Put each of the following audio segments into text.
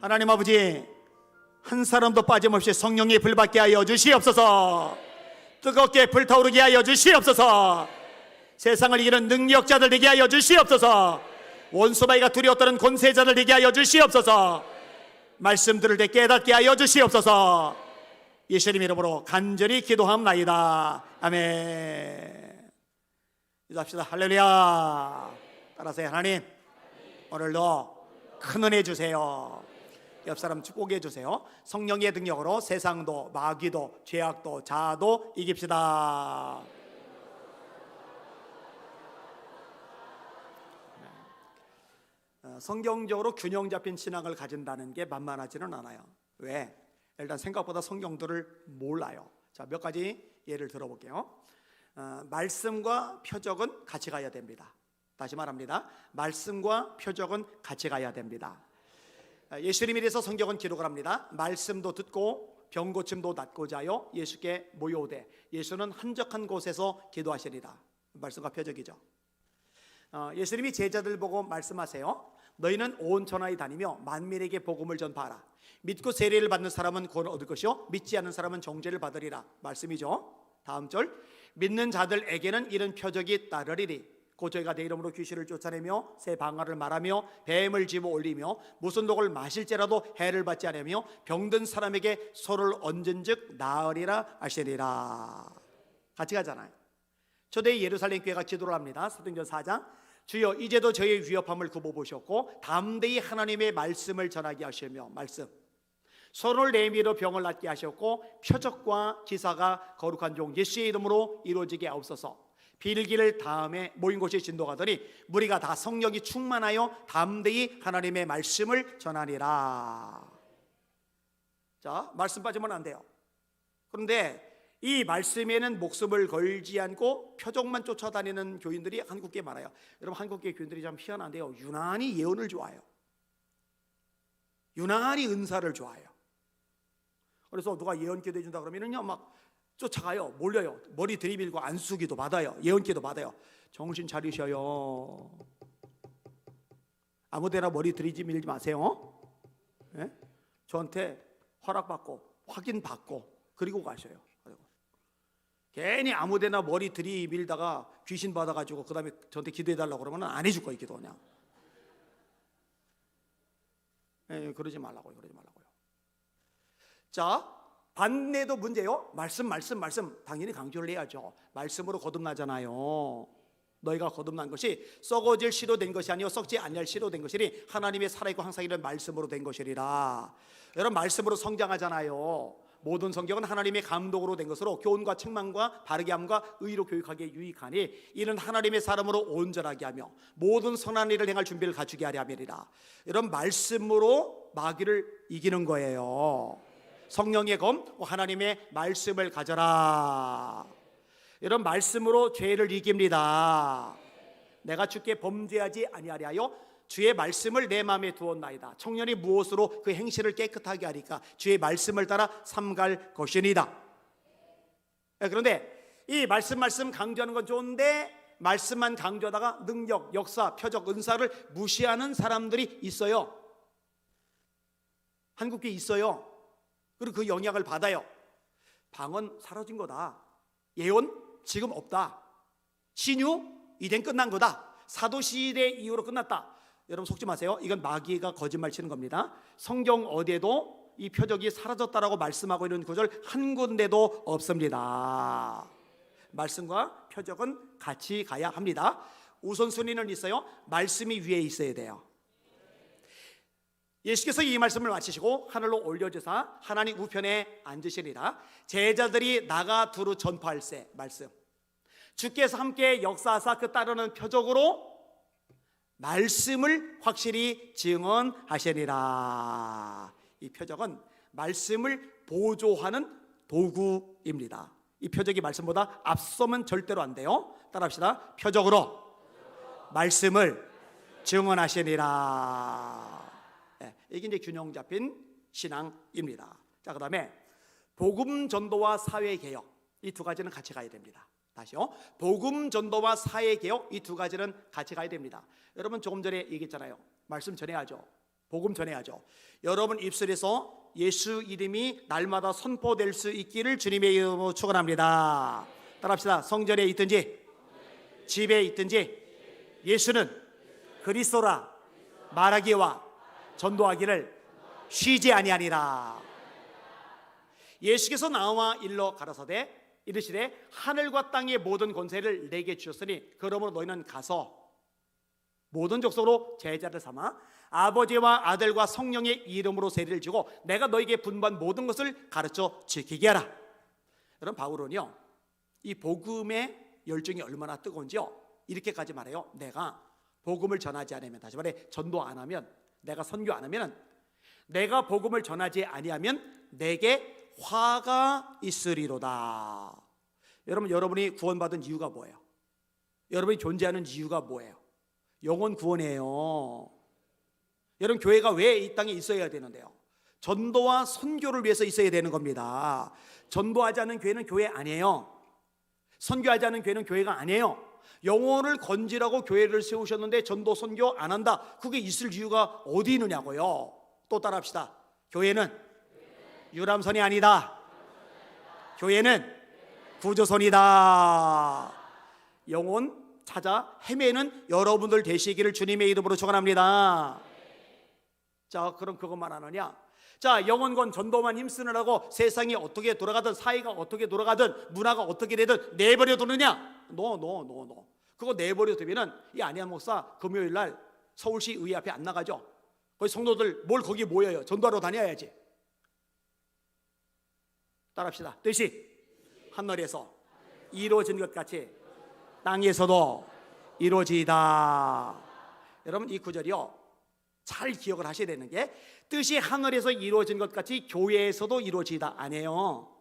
하나님 아버지, 한 사람도 빠짐없이 성령의 불 받게 하여 주시옵소서. 뜨겁게 불타오르게 하여 주시옵소서. 세상을 이기는 능력자들 되게 하여 주시옵소서. 원수마귀가 두려워 떠는 권세자들 되게 하여 주시옵소서. 말씀 들을 때 깨닫게 하여 주시옵소서. 예수님 이름으로 간절히 기도합나이다. 아멘. 기도합시다. 할렐루야. 따라서 하나님, 오늘도 큰 은혜 주세요. 옆 사람 축복해 주세요. 성령의 능력으로 세상도 마귀도 죄악도 자아도 이깁시다. 성경적으로 균형 잡힌 신앙을 가진다는 게 만만하지는 않아요. 왜? 일단 생각보다 성경들을 몰라요. 자, 몇 가지 예를 들어볼게요. 말씀과 표적은 같이 가야 됩니다. 다시 말합니다. 말씀과 표적은 같이 가야 됩니다. 예수님에 대해서 성경은 기록을 합니다. 말씀도 듣고 병 고침도 낫고자 하여 예수께 모여오되 예수는 한적한 곳에서 기도하시리라. 말씀과 표적이죠. 예수님이 제자들 보고 말씀하세요. 너희는 온 천하에 다니며 만민에게 복음을 전파하라. 믿고 세례를 받는 사람은 구원을 얻을 것이요 믿지 않는 사람은 정죄를 받으리라. 말씀이죠. 다음 절, 믿는 자들에게는 이런 표적이 따르리리. 곧 저희가 내 이름으로 귀신을 쫓아내며 새 방언을 말하며 뱀을 집어 올리며 무슨 독을 마실지라도 해를 받지 않으며 병든 사람에게 소를 얹은즉 나으리라 하시리라. 같이 가잖아요. 초대 예루살렘 교회가 기도를 합니다. 사도행전 4장, 주여 이제도 저희의 위협함을 굽어보셨고 담대히 하나님의 말씀을 전하게 하시며, 말씀, 손을 내밀어 병을 낫게 하셨고 표적과 기사가 거룩한 종 예수의 이름으로 이루어지게 하옵소서. 빌기를 다음에 모인 곳이 진동하더니 무리가 다 성령이 충만하여 담대히 하나님의 말씀을 전하니라. 자, 말씀 빠지면 안 돼요. 그런데 이 말씀에는 목숨을 걸지 않고 표적만 쫓아다니는 교인들이 한국교회에 많아요. 여러분, 한국교회 교인들이 참 희한한데요, 유난히 예언을 좋아해요. 유난히 은사를 좋아해요. 그래서 누가 예언 기도해 준다 그러면은요 막 쫓아가요. 몰려요. 머리 들이밀고 안수기도 받아요. 예언기도 받아요. 정신 차리셔요. 아무데나 머리 들이밀지 마세요. 네? 저한테 허락받고 확인받고 그리고 가셔요. 그리고 괜히 아무데나 머리 들이밀다가 귀신 받아가지고 그 다음에 저한테 기도해달라고 그러면 안 해줄 거예요. 기도 그냥. 네, 그러지 말라고요. 자, 반대도 문제요. 말씀 당연히 강조를 해야죠. 말씀으로 거듭나잖아요. 너희가 거듭난 것이 썩어질 씨로 된 것이 아니요 썩지 아니할 씨로 된 것이니 하나님의 살아있고 항상 이런 말씀으로 된 것이리라. 여러분, 말씀으로 성장하잖아요. 모든 성경은 하나님의 감독으로 된 것으로 교훈과 책망과 바르게 함과 의로 교육하기에 유익하니 이는 하나님의 사람으로 온전하게 하며 모든 선한 일을 행할 준비를 갖추게 하려 함이리라. 이런 말씀으로 마귀를 이기는 거예요. 성령의 검, 하나님의 말씀을 가져라. 이런 말씀으로 죄를 이깁니다. 내가 주께 범죄하지 아니하려 하여 주의 말씀을 내 마음에 두었나이다. 청년이 무엇으로 그 행실을 깨끗하게 하리까? 주의 말씀을 따라 삼갈 것이니이다. 그런데 이 말씀 강조하는 건 좋은데 말씀만 강조하다가 능력, 역사, 표적, 은사를 무시하는 사람들이 있어요. 한국에 있어요. 그리고 그 영향을 받아요. 방언 사라진 거다. 예언 지금 없다. 신유 이젠 끝난 거다. 사도시대 이후로 끝났다. 여러분 속지 마세요. 이건 마귀가 거짓말 치는 겁니다. 성경 어디에도 이 표적이 사라졌다라고 말씀하고 있는 구절 한 군데도 없습니다. 말씀과 표적은 같이 가야 합니다. 우선순위는 있어요. 말씀이 위에 있어야 돼요. 예수께서 이 말씀을 마치시고 하늘로 올려주사 하나님 우편에 앉으시리라. 제자들이 나가 두루 전파할세. 말씀, 주께서 함께 역사하사 그 따르는 표적으로 말씀을 확실히 증언하시니라. 이 표적은 말씀을 보조하는 도구입니다. 이 표적이 말씀보다 앞서면 절대로 안 돼요. 따라합시다. 표적으로 말씀을 증언하시니라. 이게 이제 균형 잡힌 신앙입니다. 자, 그 다음에 복음 전도와 사회 개혁, 이 두 가지는 같이 가야 됩니다. 다시요. 복음 전도와 사회 개혁, 이 두 가지는 같이 가야 됩니다. 여러분 조금 전에 얘기했잖아요. 말씀 전해야죠. 복음 전해야죠. 여러분 입술에서 예수 이름이 날마다 선포될 수 있기를 주님의 이름으로 축원합니다. 따라합시다. 성전에 있든지 집에 있든지 예수는 그리스도라 말하기와 전도하기를 쉬지 아니하니라. 예수께서 나와 일러 가라사대 이르시되 하늘과 땅의 모든 권세를 내게 주셨으니 그러므로 너희는 가서 모든 족속으로 제자를 삼아 아버지와 아들과 성령의 이름으로 세례를 주고 내가 너에게 분부한 모든 것을 가르쳐 지키게 하라. 여러분 바울은요 이 복음의 열정이 얼마나 뜨거운지요 이렇게까지 말해요. 내가 복음을 전하지 않으면, 다시 말해 전도 안 하면, 내가 선교 안 하면, 내가 복음을 전하지 아니하면 내게 화가 있으리로다. 여러분, 여러분이 구원받은 이유가 뭐예요? 여러분이 존재하는 이유가 뭐예요? 영혼 구원이에요. 여러분 교회가 왜 이 땅에 있어야 되는데요? 전도와 선교를 위해서 있어야 되는 겁니다. 전도하지 않는 교회는 교회 아니에요. 선교하지 않는 교회는 교회가 아니에요. 영혼을 건지라고 교회를 세우셨는데 전도 선교 안 한다. 그게 있을 이유가 어디 있느냐고요. 또 따라합시다. 교회는 유람선이 아니다. 교회는 구조선이다. 영혼 찾아 헤매는 여러분들 되시기를 주님의 이름으로 축원합니다. 자, 그럼 그것만 하느냐? 자, 영혼권 전도만 힘쓰느라고 세상이 어떻게 돌아가든 사회가 어떻게 돌아가든 문화가 어떻게 되든 내버려 두느냐? 노. 그거 내버려 두면은 이 안희한 목사 금요일 날 서울시 의회 앞에 안 나가죠. 거기 성도들 뭘 거기 모여요. 전도하러 다녀야지. 따라합시다. 뜻이 하늘에서 이루어진 것 같이 땅에서도 이루어지이다. 여러분 이 구절이요 잘 기억을 하셔야 되는 게 뜻이 하늘에서 이루어진 것 같이 교회에서도 이루어지이다 아니에요.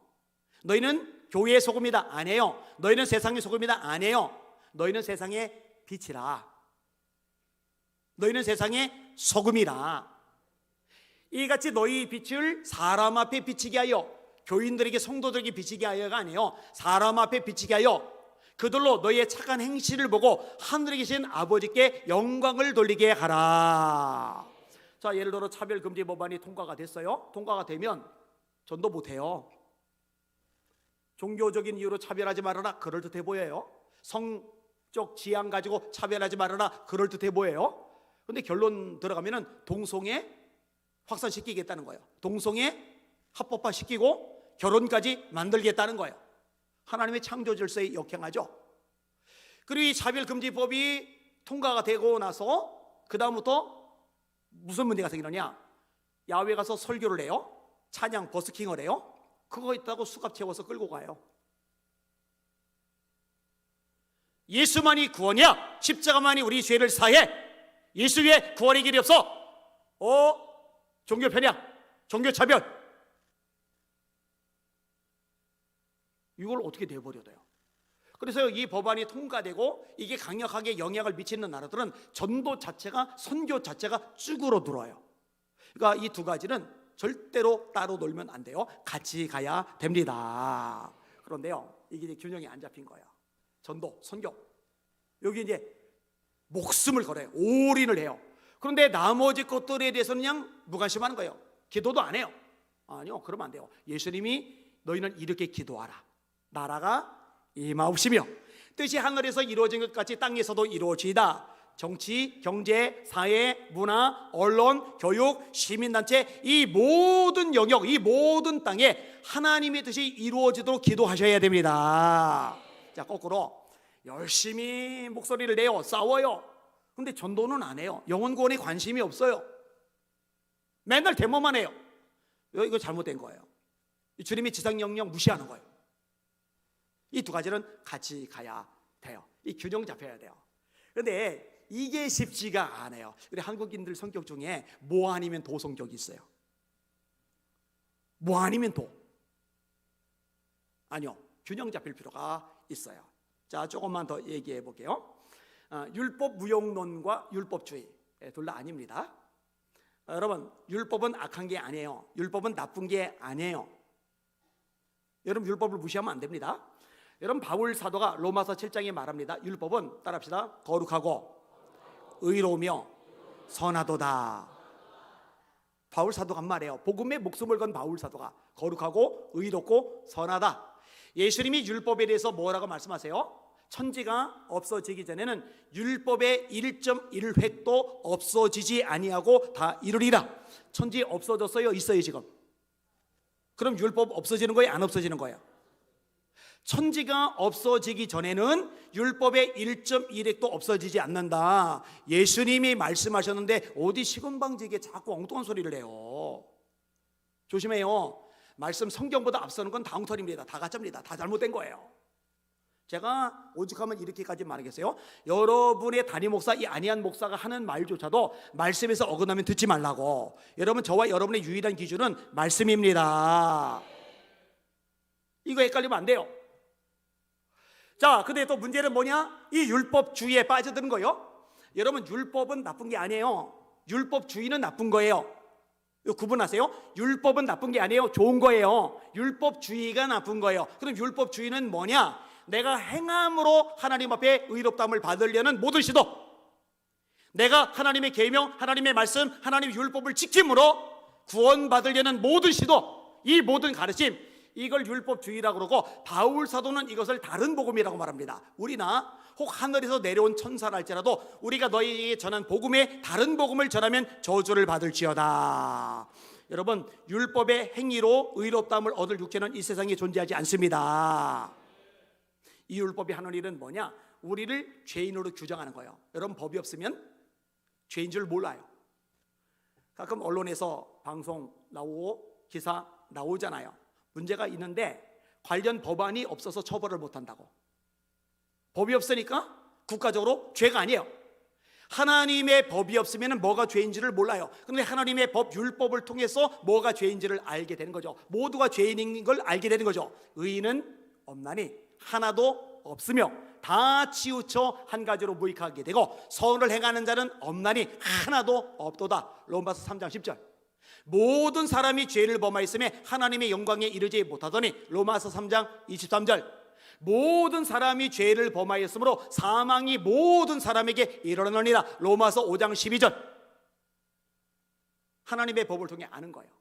너희는 교회의 소금이다 아니에요. 너희는 세상의 소금이다 아니에요. 너희는 세상의 빛이라. 너희는 세상의 소금이라. 이같이 너희 빛을 사람 앞에 비치게 하여, 교인들에게 성도들에게 비치게 하여가 아니에요. 사람 앞에 비치게 하여 그들로 너희의 착한 행실을 보고 하늘에 계신 아버지께 영광을 돌리게 하라. 자, 예를 들어 차별금지 법안이 통과가 됐어요. 통과가 되면 전도 못해요. 종교적인 이유로 차별하지 말아라. 그럴듯해 보여요. 성적 지향 가지고 차별하지 말아라. 그럴듯해 보여요. 그런데 결론 들어가면은 동성애 확산시키겠다는 거예요. 동성애 합법화시키고 결혼까지 만들겠다는 거예요. 하나님의 창조 질서에 역행하죠. 그리고 이 차별금지법이 통과가 되고 나서 그 다음부터 무슨 문제가 생기느냐? 야외 가서 설교를 해요. 찬양 버스킹을 해요. 그거 있다고 수갑 채워서 끌고 가요. 예수만이 구원이야. 십자가만이 우리 죄를 사해. 예수 외에 구원의 길이 없어. 종교 편향, 종교 차별. 이걸 어떻게 내버려 둬요? 그래서 이 법안이 통과되고 이게 강력하게 영향을 미치는 나라들은 전도 자체가, 선교 자체가 쭈그러들어요. 그러니까 이 두 가지는 절대로 따로 놀면 안 돼요. 같이 가야 됩니다. 그런데요, 이게 이제 균형이 안 잡힌 거예요. 전도, 선교, 여기 이제 목숨을 걸어요. 올인을 해요. 그런데 나머지 것들에 대해서는 그냥 무관심하는 거예요. 기도도 안 해요. 아니요, 그러면 안 돼요. 예수님이 너희는 이렇게 기도하라. 나라가 임하옵시며 뜻이 하늘에서 이루어진 것 같이 땅에서도 이루어지이다. 정치, 경제, 사회, 문화, 언론, 교육, 시민단체, 이 모든 영역, 이 모든 땅에 하나님의 뜻이 이루어지도록 기도하셔야 됩니다. 자, 거꾸로 열심히 목소리를 내요. 싸워요. 근데 전도는 안 해요. 영혼 구원에 관심이 없어요. 맨날 데모만 해요. 이거 잘못된 거예요. 주님의 지상명령 무시하는 거예요. 이 두 가지는 같이 가야 돼요. 이 균형 잡혀야 돼요. 그런데 이게 쉽지가 않아요. 우리 한국인들 성격 중에 뭐 아니면 도 성격이 있어요. 뭐 아니면 도. 아니요, 균형 잡힐 필요가 있어요. 자, 조금만 더 얘기해 볼게요. 율법 무용론과 율법주의 둘 다 아닙니다. 여러분, 율법은 악한 게 아니에요. 율법은 나쁜 게 아니에요. 여러분, 율법을 무시하면 안 됩니다. 여러분, 바울 사도가 로마서 7장에 말합니다. 율법은 따라합시다. 거룩하고 의로우며 선하도다. 바울 사도가 한 말이에요. 복음에 목숨을 건 바울 사도가 거룩하고 의롭고 선하다. 예수님이 율법에 대해서 뭐라고 말씀하세요? 천지가 없어지기 전에는 율법의 1.1획도 없어지지 아니하고 다 이루리라. 천지 없어졌어요? 있어요 지금? 그럼 율법 없어지는 거예요? 안 없어지는 거예요? 천지가 없어지기 전에는 율법의 1.1획도 없어지지 않는다. 예수님이 말씀하셨는데 어디 시금방지게 자꾸 엉뚱한 소리를 해요. 조심해요. 말씀 성경보다 앞서는 건 다 엉터리입니다. 다 가짜입니다. 다 잘못된 거예요. 제가 오죽하면 이렇게까지 말하겠어요. 여러분의 담임 목사 이 안희한 목사가 하는 말조차도 말씀에서 어긋나면 듣지 말라고. 여러분, 저와 여러분의 유일한 기준은 말씀입니다. 이거 헷갈리면 안 돼요. 자, 근데 또 문제는 뭐냐? 이 율법주의에 빠져드는 거예요. 여러분, 율법은 나쁜 게 아니에요. 율법주의는 나쁜 거예요. 이거 구분하세요. 율법은 나쁜 게 아니에요. 좋은 거예요. 율법주의가 나쁜 거예요. 그럼 율법주의는 뭐냐? 내가 행함으로 하나님 앞에 의롭다함을 받으려는 모든 시도, 내가 하나님의 계명, 하나님의 말씀, 하나님의 율법을 지킴으로 구원받으려는 모든 시도, 이 모든 가르침, 이걸 율법주의라고 그러고, 바울 사도는 이것을 다른 복음이라고 말합니다. 우리나 혹 하늘에서 내려온 천사라 할지라도 우리가 너희에게 전한 복음에 다른 복음을 전하면 저주를 받을지어다. 여러분, 율법의 행위로 의롭다함을 얻을 육체는 이 세상에 존재하지 않습니다. 이 율법이 하는 일은 뭐냐? 우리를 죄인으로 규정하는 거예요. 여러분, 법이 없으면 죄인 줄 몰라요. 가끔 언론에서 방송 나오고 기사 나오잖아요. 문제가 있는데 관련 법안이 없어서 처벌을 못한다고. 법이 없으니까 국가적으로 죄가 아니에요. 하나님의 법이 없으면 뭐가 죄인지를 몰라요. 그런데 하나님의 법, 율법을 통해서 뭐가 죄인지를 알게 되는 거죠. 모두가 죄인인 걸 알게 되는 거죠. 의인은 없나니 하나도 없으며 다 치우쳐 한 가지로 무익하게 되고 선을 행하는 자는 없나니 하나도 없도다. 로마서 3장 10절. 모든 사람이 죄를 범하였으며 하나님의 영광에 이르지 못하더니 로마서 3장 23절. 모든 사람이 죄를 범하였으므로 사망이 모든 사람에게 이르러느니라. 로마서 5장 12절. 하나님의 법을 통해 아는 거예요.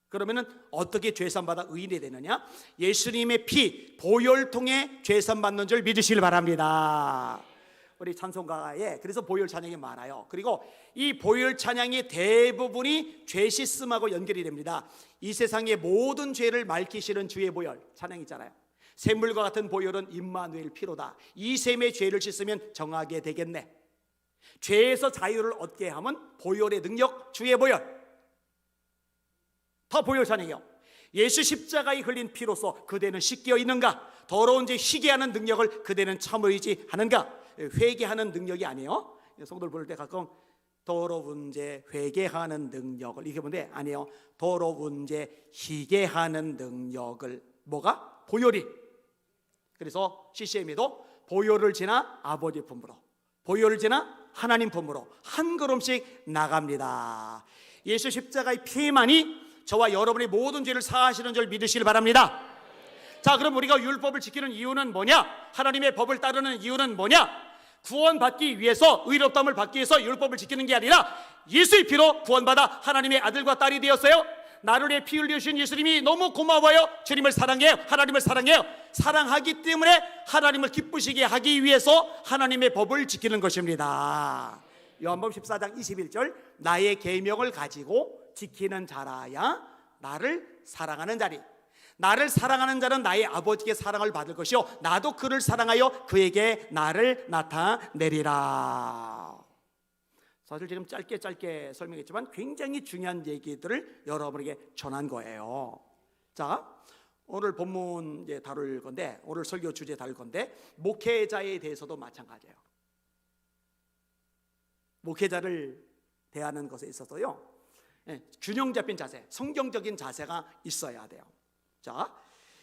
그러면은 어떻게 죄산받아 의인이 되느냐? 예수님의 피, 보혈 통해 죄산받는 줄 믿으시길 바랍니다. 우리 찬송가에 그래서 보혈 찬양이 많아요. 그리고 이 보혈 찬양의 대부분이 죄 씻음하고 연결이 됩니다. 이 세상의 모든 죄를 맑히시는 주의 보혈 찬양 있잖아요. 샘물과 같은 보혈은 임마누엘 피로다. 이 샘의 죄를 씻으면 정하게 되겠네. 죄에서 자유를 얻게 하면 보혈의 능력, 주의 보혈. 다 보혈 찬양이요. 예수 십자가에 흘린 피로써 그대는 씻겨 있는가? 더러운 죄 희게 하는 능력을 그대는 참어 의지하는가? 회개하는 능력이 아니에요. 성도를 부를 때 가끔 더러운 죄 회개하는 능력을 이렇게 보는데 아니에요. 더러운 죄 희게 하는 능력을 뭐가? 보혈이. 그래서 CCM에도 보혈을 지나 아버지 품으로, 보혈을 지나 하나님 품으로 한 걸음씩 나갑니다. 예수 십자가의 피만이 저와 여러분의 모든 죄를 사하시는 줄 믿으시길 바랍니다. 자, 그럼 우리가 율법을 지키는 이유는 뭐냐? 하나님의 법을 따르는 이유는 뭐냐? 구원받기 위해서, 의롭다함을 받기 위해서 율법을 지키는 게 아니라 예수의 피로 구원받아 하나님의 아들과 딸이 되었어요. 나를 위해 피 흘리신 예수님이 너무 고마워요. 주님을 사랑해요. 하나님을 사랑해요. 사랑하기 때문에 하나님을 기쁘시게 하기 위해서 하나님의 법을 지키는 것입니다. 요한복음 14장 21절. 나의 계명을 가지고 지키는 자라야 나를 사랑하는 자리. 나를 사랑하는 자는 나의 아버지께 사랑을 받을 것이요 나도 그를 사랑하여 그에게 나를 나타내리라. 사실 지금 짧게 설명했지만 굉장히 중요한 얘기들을 여러분에게 전한 거예요. 자, 오늘 본문 이제 다룰 건데, 오늘 설교 주제 다룰 건데, 목회자에 대해서도 마찬가지예요. 목회자를 대하는 것에 있어서요, 균형 잡힌 자세, 성경적인 자세가 있어야 돼요. 자,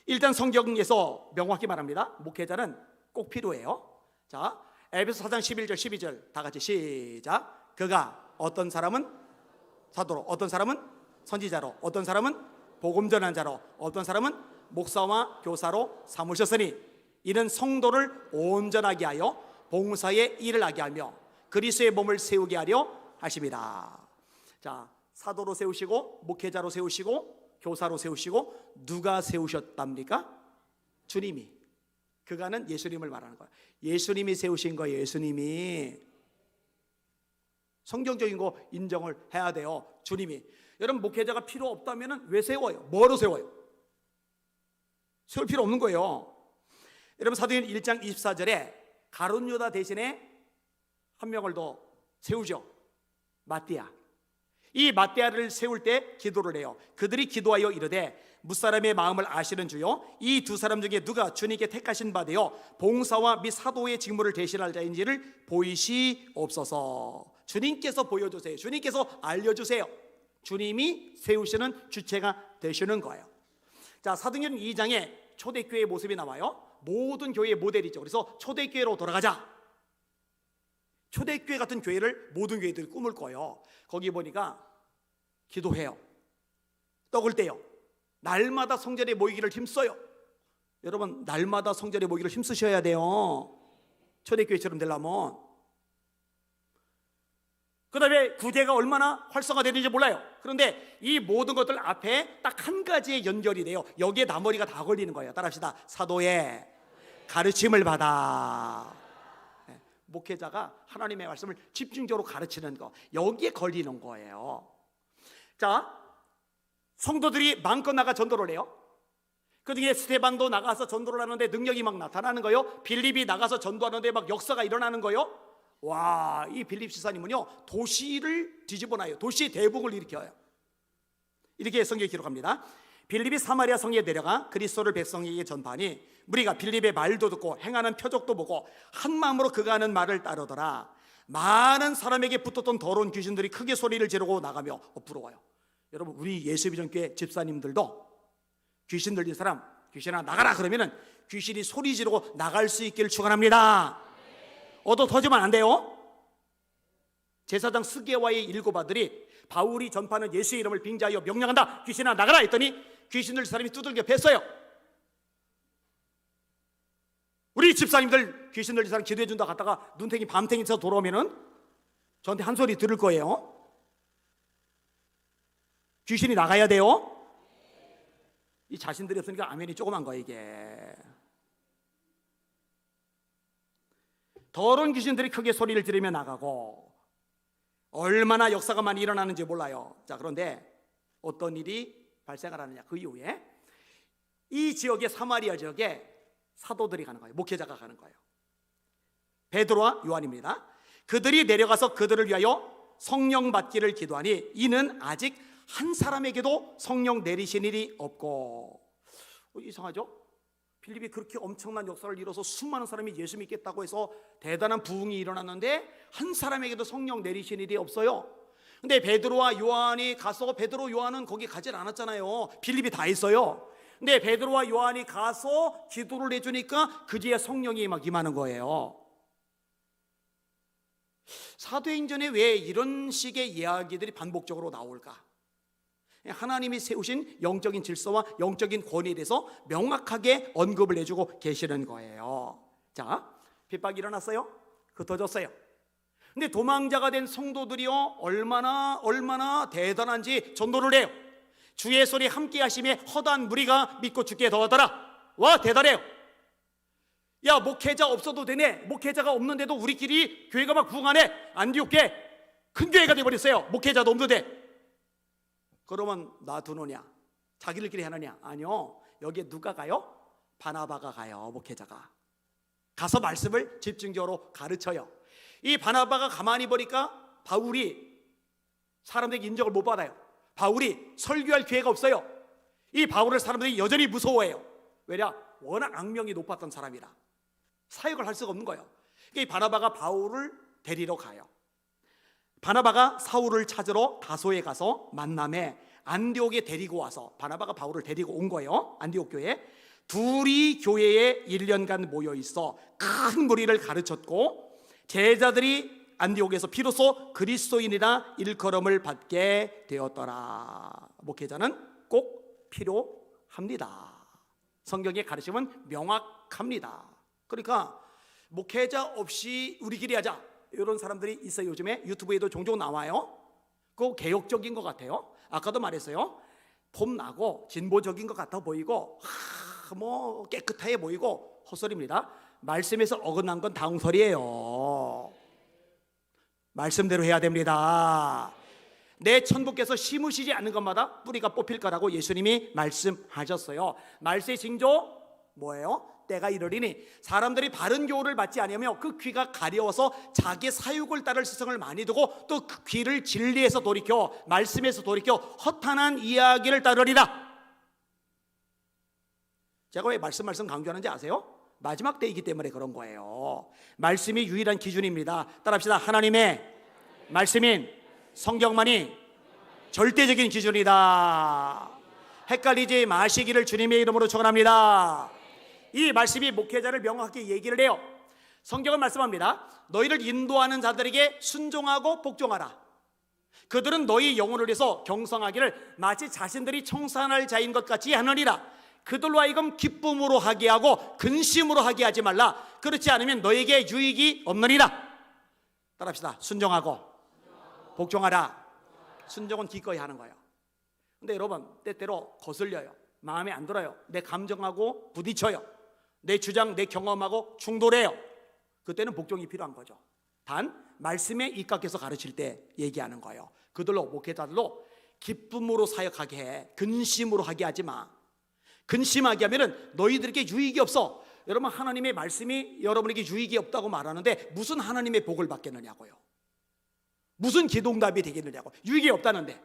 일단 성경에서 명확히 말합니다. 목회자는 꼭 필요해요. 자, 에베소 4장 11절 12절 다 같이 시작. 그가 어떤 사람은 사도로, 어떤 사람은 선지자로, 어떤 사람은 복음 전한 자로, 어떤 사람은 목사와 교사로 삼으셨으니 이는 성도를 온전하게 하여 봉사의 일을 하게 하며 그리스도의 몸을 세우게 하려 하십니다. 자, 사도로 세우시고 목회자로 세우시고 교사로 세우시고 누가 세우셨답니까? 주님이. 그가는 예수님을 말하는 거예요. 예수님이 세우신 거예요. 예수님이. 성경적인 거 인정을 해야 돼요. 주님이. 여러분, 목회자가 필요 없다면 왜 세워요? 뭐로 세워요? 세울 필요 없는 거예요. 여러분, 사도행전 1장 24절에 가룟 유다 대신에 한 명을 더 세우죠. 마띠아. 이 마띠아를 세울 때 기도를 해요. 그들이 기도하여 이르되 무사람의 마음을 아시는 주요, 이 두 사람 중에 누가 주님께 택하신 바 되어 봉사와 및 사도의 직무를 대신할 자인지를 보이시옵소서. 주님께서 보여주세요. 주님께서 알려주세요. 주님이 세우시는 주체가 되시는 거예요. 자, 사도행전 2장에 초대교회의 모습이 나와요. 모든 교회의 모델이죠. 그래서 초대교회로 돌아가자. 초대교회 같은 교회를 모든 교회들이 꿈을 꿔요. 거기 보니까 기도해요. 떡을 떼요. 날마다 성전에 모이기를 힘써요. 여러분, 날마다 성전에 모이기를 힘쓰셔야 돼요. 초대교회처럼 되려면. 그 다음에 구제가 얼마나 활성화되는지 몰라요. 그런데 이 모든 것들 앞에 딱 한 가지의 연결이 돼요. 여기에 나머리가 다 걸리는 거예요. 따라합시다. 사도의 가르침을 받아. 목회자가 하나님의 말씀을 집중적으로 가르치는 거, 여기에 걸리는 거예요. 자, 성도들이 마음껏 나가 전도를 해요. 그 중에 스데반도 나가서 전도를 하는데 능력이 막 나타나는 거예요. 빌립이 나가서 전도하는데 막 역사가 일어나는 거예요. 와, 이 빌립 지사님은요, 도시를 뒤집어놔요. 도시 대복을 일으켜요. 이렇게 성경에 기록합니다. 빌립이 사마리아 성에 내려가 그리스도를 백성에게 전파하니 무리가 빌립의 말도 듣고 행하는 표적도 보고 한 마음으로 그가 하는 말을 따르더라. 많은 사람에게 붙었던 더러운 귀신들이 크게 소리를 지르고 나가며 부러워요. 여러분, 우리 예수비전교회 집사님들도 귀신 들린 사람, 귀신아 나가라 그러면은 귀신이 소리 지르고 나갈 수 있기를 축원합니다. 얻어 터지면 안 돼요. 제사장 스게와의 일곱 아들이 바울이 전파하는 예수의 이름을 빙자하여 명령한다. 귀신아 나가라 했더니 귀신 들린 사람이 두들겨 팼어요. 우리 집사님들 귀신 들린 사람 기도해 준다 갔다가 눈탱이 밤탱이 쳐서 돌아오면은 저한테 한 소리 들을 거예요. 귀신이 나가야 돼요. 이 자신들이 없으니까 아멘이 조그만 거예요. 이게 더러운 귀신들이 크게 소리를 지르며 나가고 얼마나 역사가 많이 일어나는지 몰라요. 자, 그런데 어떤 일이 발생을 하느냐. 그 이후에 이 지역의 사마리아 지역에 사도들이 가는 거예요. 목회자가 가는 거예요. 베드로와 요한입니다. 그들이 내려가서 그들을 위하여 성령 받기를 기도하니 이는 아직 한 사람에게도 성령 내리신 일이 없고. 이상하죠? 빌립이 그렇게 엄청난 역사를 이뤄서 수많은 사람이 예수 믿겠다고 해서 대단한 부흥이 일어났는데 한 사람에게도 성령 내리신 일이 없어요. 근데 베드로와 요한이 가서, 베드로 요한은 거기 가질 않았잖아요. 빌립이 다 했어요. 근데 베드로와 요한이 가서 기도를 해주니까 그제야 성령이 막 임하는 거예요. 사도행전에 왜 이런 식의 이야기들이 반복적으로 나올까? 하나님이 세우신 영적인 질서와 영적인 권위에 대해서 명확하게 언급을 해주고 계시는 거예요. 자, 핍박이 일어났어요. 흩어졌어요. 근데 도망자가 된 성도들이요, 얼마나 대단한지 전도를 해요. 주의 소리 함께 하심에 허다한 무리가 믿고 죽게 더하더라. 와, 대단해요. 야, 목회자 없어도 되네. 목회자가 없는데도 우리끼리 교회가 막 부흥하네. 안디옥에 큰 교회가 돼버렸어요. 목회자도 없는데. 그러면 놔두느냐? 자기들끼리 하느냐? 아니요. 여기에 누가 가요? 바나바가 가요. 목회자가 가서 말씀을 집중적으로 가르쳐요. 이 바나바가 가만히 보니까 바울이 사람들에게 인정을 못 받아요. 바울이 설교할 기회가 없어요. 이 바울을 사람들이 여전히 무서워해요. 왜냐? 워낙 악명이 높았던 사람이라 사역을 할 수가 없는 거예요. 이 바나바가 바울을 데리러 가요. 바나바가 사울을 찾으러 다소에 가서 만남에 안디옥에 데리고 와서, 바나바가 바울을 데리고 온 거예요. 안디옥 교회에 둘이 교회에 1년간 모여 있어 큰 무리를 가르쳤고 제자들이 안디옥에서 비로소 그리스도인이라 일컬음을 받게 되었더라. 목회자는 꼭 필요합니다. 성경의 가르침은 명확합니다. 그러니까 목회자 없이 우리끼리 하자, 이런 사람들이 있어요. 요즘에 유튜브에도 종종 나와요. 그거 개혁적인 것 같아요. 아까도 말했어요. 폼나고 진보적인 것 같아 보이고 뭐 깨끗해 보이고 헛소리입니다. 말씀에서 어긋난 건 다웅설이에요. 말씀대로 해야 됩니다. 내 천국께서 심으시지 않는 것마다 뿌리가 뽑힐 거라고 예수님이 말씀하셨어요. 말세의 징조 뭐예요? 때가 이르리니 사람들이 바른 교훈을 받지 아니하며 그 귀가 가려워서 자기 사육을 따를 스승을 많이 두고 또 그 귀를 진리에서 돌이켜 말씀에서 돌이켜 허탄한 이야기를 따르리라. 제가 왜 말씀 강조하는지 아세요? 마지막 때이기 때문에 그런 거예요. 말씀이 유일한 기준입니다. 따라합시다. 하나님의 말씀인 성경만이 절대적인 기준이다. 헷갈리지 마시기를 주님의 이름으로 축원합니다. 이 말씀이 목회자를 명확하게 얘기를 해요. 성경은 말씀합니다. 너희를 인도하는 자들에게 순종하고 복종하라. 그들은 너희 영혼을 위해서 경성하기를 마치 자신들이 청산할 자인 것 같이 하느니라. 그들로 하여금 기쁨으로 하게 하고 근심으로 하게 하지 말라. 그렇지 않으면 너에게 유익이 없느니라. 따라합시다. 순종하고 복종하라. 순종은 기꺼이 하는 거예요. 근데 여러분 때때로 거슬려요. 마음에 안 들어요. 내 감정하고 부딪혀요. 내 주장, 내 경험하고 충돌해요. 그때는 복종이 필요한 거죠. 단 말씀에 입각해서 가르칠 때 얘기하는 거예요. 그들로 목회자들로 기쁨으로 사역하게 해. 근심으로 하게 하지 마. 근심하게 하면은 너희들에게 유익이 없어. 여러분 하나님의 말씀이 여러분에게 유익이 없다고 말하는데 무슨 하나님의 복을 받겠느냐고요. 무슨 기도응답이 되겠느냐고. 유익이 없다는데.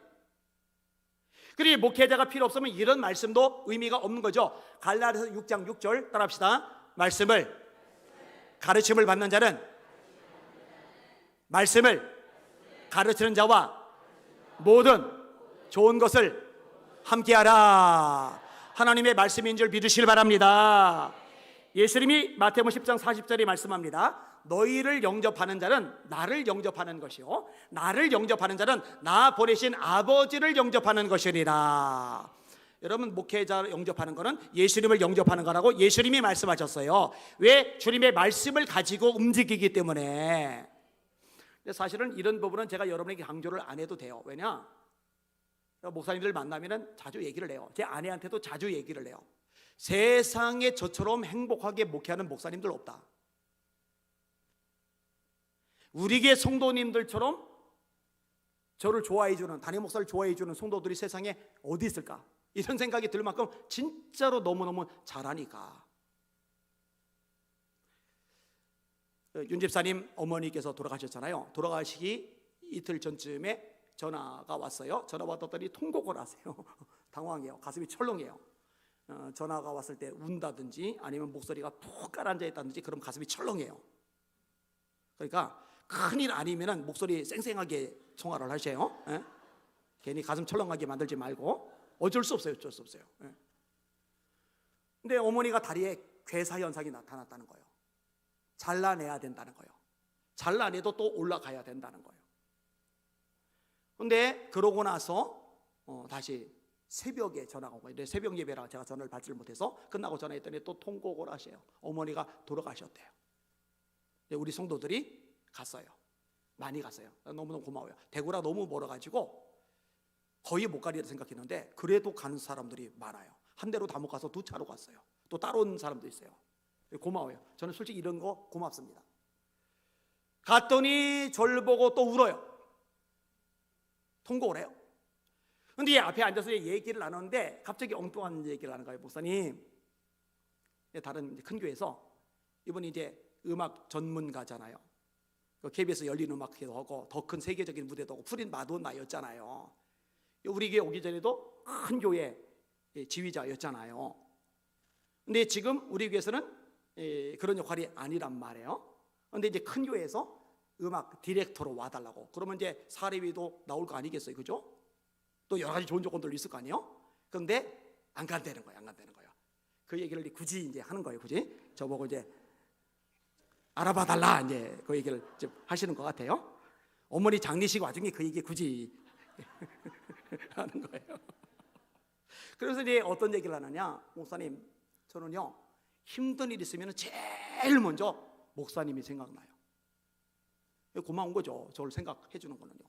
그리고 목회자가 필요 없으면 이런 말씀도 의미가 없는 거죠. 갈라디아서 6장 6절 따라합시다. 말씀을 가르침을 받는 자는 말씀을 가르치는 자와 모든 좋은 것을 함께하라. 하나님의 말씀인 줄 믿으시길 바랍니다. 예수님이 마태복음 10장 40절에 말씀합니다. 너희를 영접하는 자는 나를 영접하는 것이요 나를 영접하는 자는 나 보내신 아버지를 영접하는 것이니라. 여러분 목회자를 영접하는 것은 예수님을 영접하는 거라고 예수님이 말씀하셨어요. 왜? 주님의 말씀을 가지고 움직이기 때문에. 근데 사실은 이런 부분은 제가 여러분에게 강조를 안 해도 돼요. 왜냐? 목사님들 만나면 자주 얘기를 해요. 제 아내한테도 자주 얘기를 해요. 세상에 저처럼 행복하게 목회하는 목사님들 없다. 우리 교회 성도님들처럼 저를 좋아해주는, 담임 목사를 좋아해주는 성도들이 세상에 어디 있을까? 이런 생각이 들 만큼 진짜로 너무너무 잘하니까. 윤 집사님 어머니께서 돌아가셨잖아요. 돌아가시기 이틀 전쯤에 전화가 왔어요. 전화 받았더니 통곡을 하세요. 당황해요. 가슴이 철렁해요. 전화가 왔을 때 운다든지 아니면 목소리가 푹 가라앉아 있다든지 그럼 가슴이 철렁해요. 그러니까 큰일 아니면 목소리 쌩쌩하게 통화를 하세요. 예? 괜히 가슴 철렁하게 만들지 말고. 어쩔 수 없어요. 어쩔 수 없어요. 예. 근데 어머니가 다리에 괴사 현상이 나타났다는 거예요. 잘라내야 된다는 거예요. 잘라내도 또 올라가야 된다는 거예요. 근데 그러고 나서 다시 새벽에 전화가 온 거예요. 새벽 예배라 제가 전화를 받지를 못해서 끝나고 전화했더니 또 통곡을 하세요. 어머니가 돌아가셨대요. 우리 성도들이 갔어요. 많이 갔어요. 너무너무 고마워요. 대구라 너무 멀어가지고 거의 못 가리라 생각했는데 그래도 가는 사람들이 많아요. 한 대로 다 못 가서 두 차로 갔어요. 또 따로 온 사람도 있어요. 고마워요. 저는 솔직히 이런 거 고맙습니다. 갔더니 저를 보고 또 울어요. 통곡을 해요. 근데 앞에 앉아서 얘기를 나누는데 갑자기 엉뚱한 얘기를 하는 거예요. 목사님, 다른 큰 교회에서 이분이 이제 음악 전문가잖아요. KBS 열린 음악회도 하고 더 큰 세계적인 무대도 하고 프린 마돈나였잖아요. 우리 교회 오기 전에도 큰 교회 지휘자였잖아요. 근데 지금 우리 교회에서는 그런 역할이 아니란 말이에요. 근데 이제 큰 교회에서 음악 디렉터로 와달라고. 그러면 이제 사례비도 나올 거 아니겠어요, 그죠? 또 여러 가지 좋은 조건들도 있을 거 아니에요. 그런데 안 간다는 거예요, 안 간다는 거예요. 그 얘기를 굳이 이제 하는 거예요, 굳이 저보고 이제 알아봐달라 이제 그 얘기를 하시는 것 같아요. 어머니 장례식 와중에 그 얘기 굳이 하는 거예요. 그래서 이제 어떤 얘기를 하느냐, 목사님, 저는요 힘든 일 있으면 제일 먼저 목사님이 생각나요. 고마운 거죠. 저를 생각해 주는 거는요.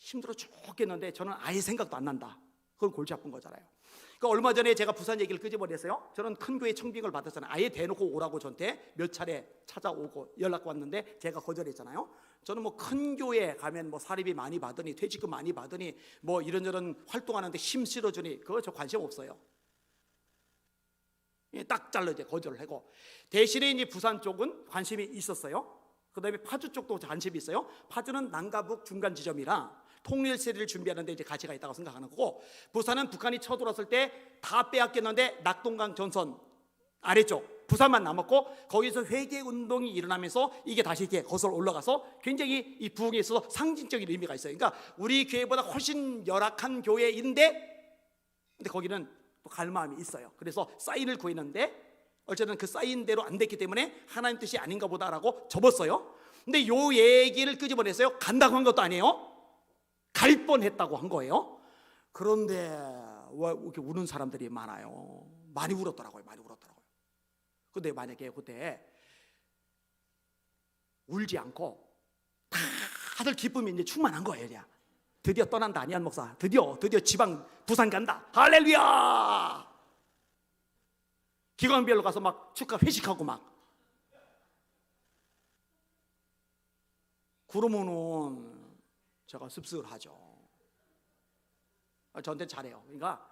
힘들어 죽겠는데 저는 아예 생각도 안 난다. 그건 골치 아픈 거잖아요. 그러니까 얼마 전에 제가 부산 얘기를 끄집어냈어요. 저는 큰 교회 청빙을 받았잖아요. 아예 대놓고 오라고 저한테 몇 차례 찾아오고 연락 왔는데 제가 거절했잖아요. 저는 뭐 큰 교회 가면 뭐 사립이 많이 받으니 퇴직금 많이 받으니 뭐 이런저런 활동하는데 힘 실어주니 그거 저 관심 없어요. 딱 잘라 이제 거절을 하고, 대신에 이제 부산 쪽은 관심이 있었어요. 그다음에 파주 쪽도 관심이 있어요. 파주는 남가북 중간 지점이라 통일세를 준비하는데 이제 가치가 있다고 생각하는 거고, 부산은 북한이 쳐들어왔을 때 다 빼앗겼는데 낙동강 전선 아래쪽 부산만 남았고, 거기서 회계 운동이 일어나면서 이게 다시 이렇게 거슬러 올라가서 굉장히 이 부흥에 있어서 상징적인 의미가 있어요. 그러니까 우리 교회보다 훨씬 열악한 교회인데, 근데 거기는 또 갈 마음이 있어요. 그래서 사인을 구했는데 어쨌든 그 사인대로 안 됐기 때문에 하나님 뜻이 아닌가 보다라고 접었어요. 근데 요 얘기를 끄집어냈어요. 간다고 한 것도 아니에요. 갈 뻔했다고 한 거예요. 그런데 왜 이렇게 우는 사람들이 많아요. 많이 울었더라고요. 많이 울었더라고요. 근데 만약에 그때 울지 않고 다들 기쁨이 이제 충만한 거예요. 그냥 드디어 떠난다, 안희한 목사. 드디어 지방 부산 간다. 할렐루야. 기관별로 가서 막 축하 회식하고 막. 그러면은 제가 씁쓸하죠. 저한테 잘해요. 그러니까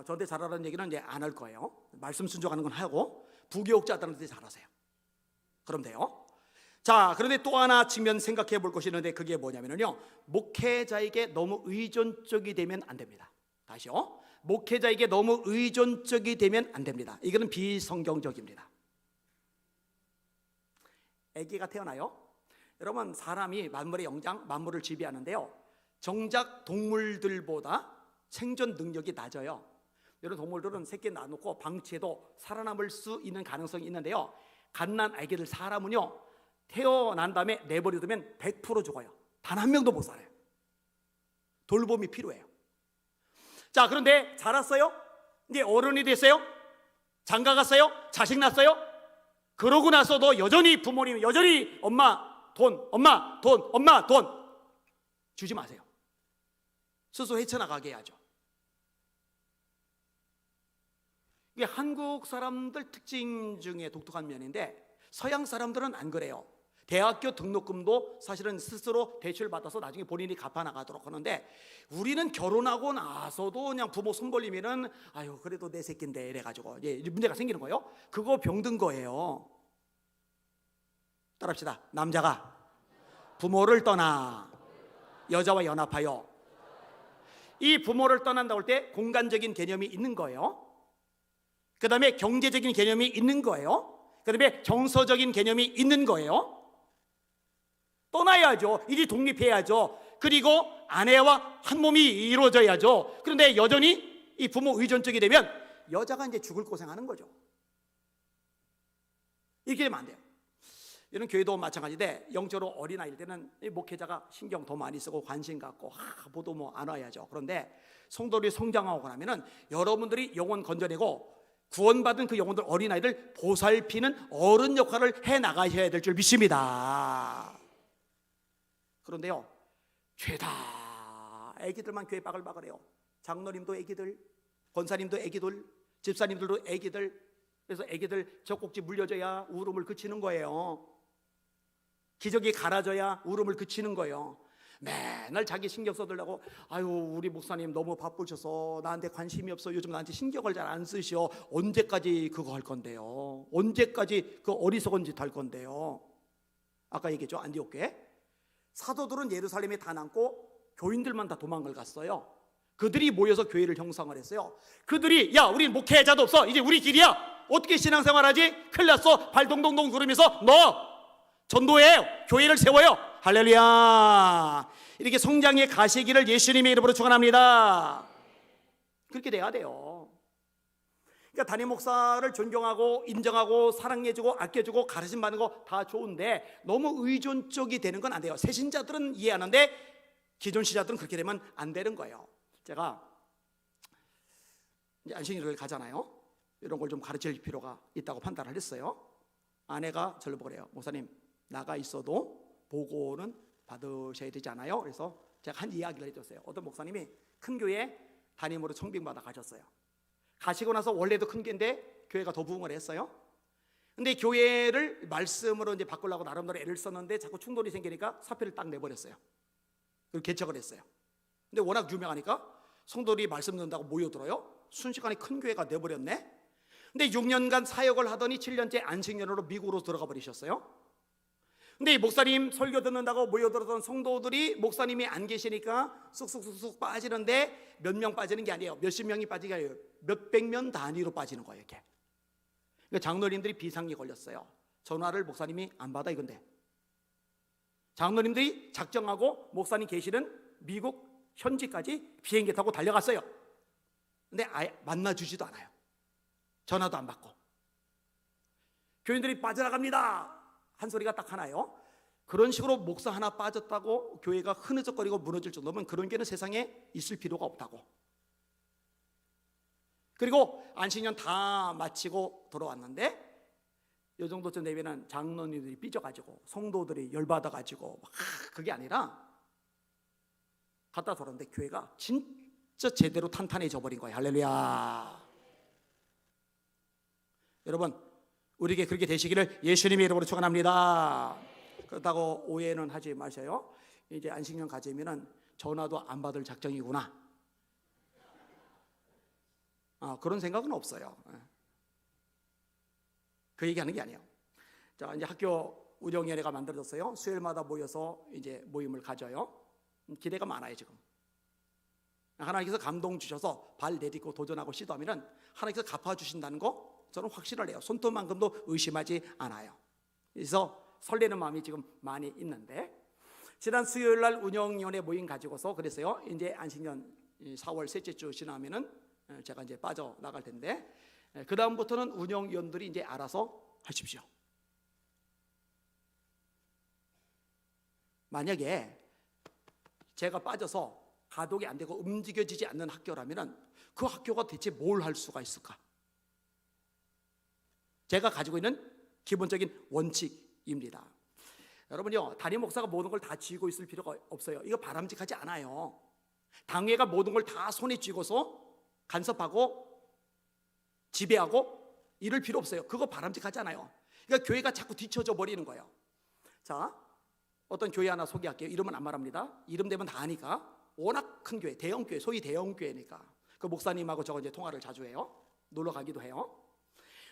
저한테 잘하라는 얘기는 이제 안 할 거예요. 말씀 순종하는 건 하고 부교육자들한테 잘하세요. 그럼 돼요. 자, 그런데 또 하나 측면 생각해 볼 것이 있는데 그게 뭐냐면요, 목회자에게 너무 의존적이 되면 안 됩니다. 다시요. 목회자에게 너무 의존적이 되면 안 됩니다. 이거는 비성경적입니다. 아기가 태어나요. 여러분, 사람이 만물의 영장, 만물을 지배하는데요, 정작 동물들보다 생존 능력이 낮아요. 이런 동물들은 새끼 낳아놓고 방치해도 살아남을 수 있는 가능성이 있는데요, 갓난 아기들, 사람은요 태어난 다음에 내버려두면 100% 죽어요. 단 한 명도 못 살아요. 돌봄이 필요해요. 자, 그런데 자랐어요? 이제 어른이 됐어요? 장가 갔어요? 자식 낳았어요? 그러고 나서도 여전히 부모님, 여전히 엄마 돈, 엄마 돈, 엄마 돈 주지 마세요. 스스로 헤쳐나가게 해야죠. 이게 한국 사람들 특징 중에 독특한 면인데, 서양 사람들은 안 그래요. 대학교 등록금도 사실은 스스로 대출받아서 나중에 본인이 갚아나가도록 하는데, 우리는 결혼하고 나서도 그냥 부모 손 벌리면은 아유 그래도 내 새끼인데 이래가지고 문제가 생기는 거예요. 그거 병든 거예요. 따라합시다. 남자가 부모를 떠나 여자와 연합하여. 이 부모를 떠난다고 할 때 공간적인 개념이 있는 거예요. 그 다음에 경제적인 개념이 있는 거예요. 그 다음에 정서적인 개념이 있는 거예요. 떠나야죠. 이리 독립해야죠. 그리고 아내와 한 몸이 이루어져야죠. 그런데 여전히 이 부모 의존적이 되면 여자가 이제 죽을 고생하는 거죠. 이렇게 되면 안 돼요. 이런 교회도 마찬가지인데, 영적으로 어린아이일 때는 목회자가 신경 더 많이 쓰고 관심 갖고 보도 뭐 안 와야죠. 그런데 성도들이 성장하고 나면은 여러분들이 영혼 건져내고 구원받은 그 영혼들, 어린아이들 보살피는 어른 역할을 해 나가셔야 될 줄 믿습니다. 그런데요, 죄다 애기들만 교회 바글바글해요. 장로님도 애기들, 권사님도 애기들, 집사님들도 애기들. 그래서 애기들 젖꼭지 물려줘야 울음을 그치는 거예요. 기저귀 갈아줘야 울음을 그치는 거예요. 맨날 자기 신경 써달라고, 아유 우리 목사님 너무 바쁘셔서 나한테 관심이 없어, 요즘 나한테 신경을 잘 안 쓰셔. 언제까지 그거 할 건데요? 언제까지 그 어리석은 짓 할 건데요? 아까 얘기했죠, 안디옥 교회 사도들은 예루살렘에 다 남고 교인들만 다 도망을 갔어요. 그들이 모여서 교회를 형성을 했어요. 그들이 야 우리 목회자도 없어, 이제 우리 길이야, 어떻게 신앙생활하지? 큰일 났어. 발 동동동 구르면서 너 전도해, 교회를 세워요. 할렐루야. 이렇게 성장의 가시기를 예수님의 이름으로 축원합니다. 그렇게 돼야 돼요. 그러니까 담임 목사를 존경하고 인정하고 사랑해주고 아껴주고 가르침 받는 거 다 좋은데 너무 의존적이 되는 건 안 돼요. 새신자들은 이해하는데 기존 신자들은 그렇게 되면 안 되는 거예요. 제가 이제 안식일을 가잖아요. 이런 걸 좀 가르칠 필요가 있다고 판단을 했어요. 아내가 저를 보고 그래요. 목사님, 나가 있어도 보고는 받으셔야 되지 않아요? 그래서 제가 한 이야기를 해줬어요. 어떤 목사님이 큰 교회 담임으로 청빙받아 가셨어요. 가시고 나서 원래도 큰 교회인데 교회가 더 부흥을 했어요. 근데 교회를 말씀으로 이제 바꾸려고 나름대로 애를 썼는데 자꾸 충돌이 생기니까 사표를 딱 내버렸어요. 그리고 개척을 했어요. 근데 워낙 유명하니까 성도들이 말씀 듣는다고 모여들어요. 순식간에 큰 교회가 돼버렸네. 근데 6년간 사역을 하더니 7년째 안식년으로 미국으로 들어가 버리셨어요. 근데 이 목사님 설교 듣는다고 모여들었던 성도들이 목사님이 안 계시니까 쑥쑥쑥쑥 빠지는데 몇 명 빠지는 게 아니에요. 몇십 명이 빠지게 아니에요. 몇백 명 단위로 빠지는 거예요. 이렇게. 그러니까 장로님들이 비상이 걸렸어요. 전화를 목사님이 안 받아 이건데. 장로님들이 작정하고 목사님 계시는 미국 현지까지 비행기 타고 달려갔어요. 근데 아예 만나주지도 않아요. 전화도 안 받고. 교인들이 빠져나갑니다 한 소리가 딱 하나요. 그런 식으로 목사 하나 빠졌다고 교회가 흐느적거리고 무너질 정도면 그런 교회는 세상에 있을 필요가 없다고. 그리고 안식년 다 마치고 돌아왔는데 이 정도쯤 되면 장로님들이 삐져가지고 성도들이 열받아가지고 그게 아니라 갔다 돌아왔는데 교회가 진짜 제대로 탄탄해져 버린 거예요. 할렐루야. 여러분, 우리에게 그렇게 되시기를 예수님의 이름으로 축원합니다. 그렇다고 오해는 하지 마세요. 이제 안식년 가지면은 전화도 안 받을 작정이구나. 그런 생각은 없어요. 그 얘기하는 게 아니에요. 자, 이제 학교 운영위원회가 만들어졌어요. 수요일마다 모여서 이제 모임을 가져요. 기대가 많아요 지금. 하나님께서 감동 주셔서 발 내딛고 도전하고 시도하면은 하나님께서 갚아주신다는 거 저는 확신을 해요. 손톱만큼도 의심하지 않아요. 그래서 설레는 마음이 지금 많이 있는데 지난 수요일 날 운영위원회 모임 가지고서 그랬어요. 이제 안식년 4월 셋째 주 지나면은 제가 이제 빠져나갈 텐데 그 다음부터는 운영위원들이 이제 알아서 하십시오. 만약에 제가 빠져서 가동이 안 되고 움직여지지 않는 학교라면 그 학교가 대체 뭘 할 수가 있을까? 제가 가지고 있는 기본적인 원칙입니다. 여러분요, 담임 목사가 모든 걸 다 쥐고 있을 필요가 없어요. 이거 바람직하지 않아요. 당회가 모든 걸 다 손에 쥐고서 간섭하고 지배하고 이럴 필요 없어요. 그거 바람직하지 않아요. 그러니까 교회가 자꾸 뒤쳐져 버리는 거예요. 자, 어떤 교회 하나 소개할게요. 이름은 안 말합니다. 이름 되면 다 아니까. 워낙 큰 교회, 대형 교회, 소위 대형 교회니까. 그 목사님하고 저거 이제 통화를 자주 해요. 놀러 가기도 해요.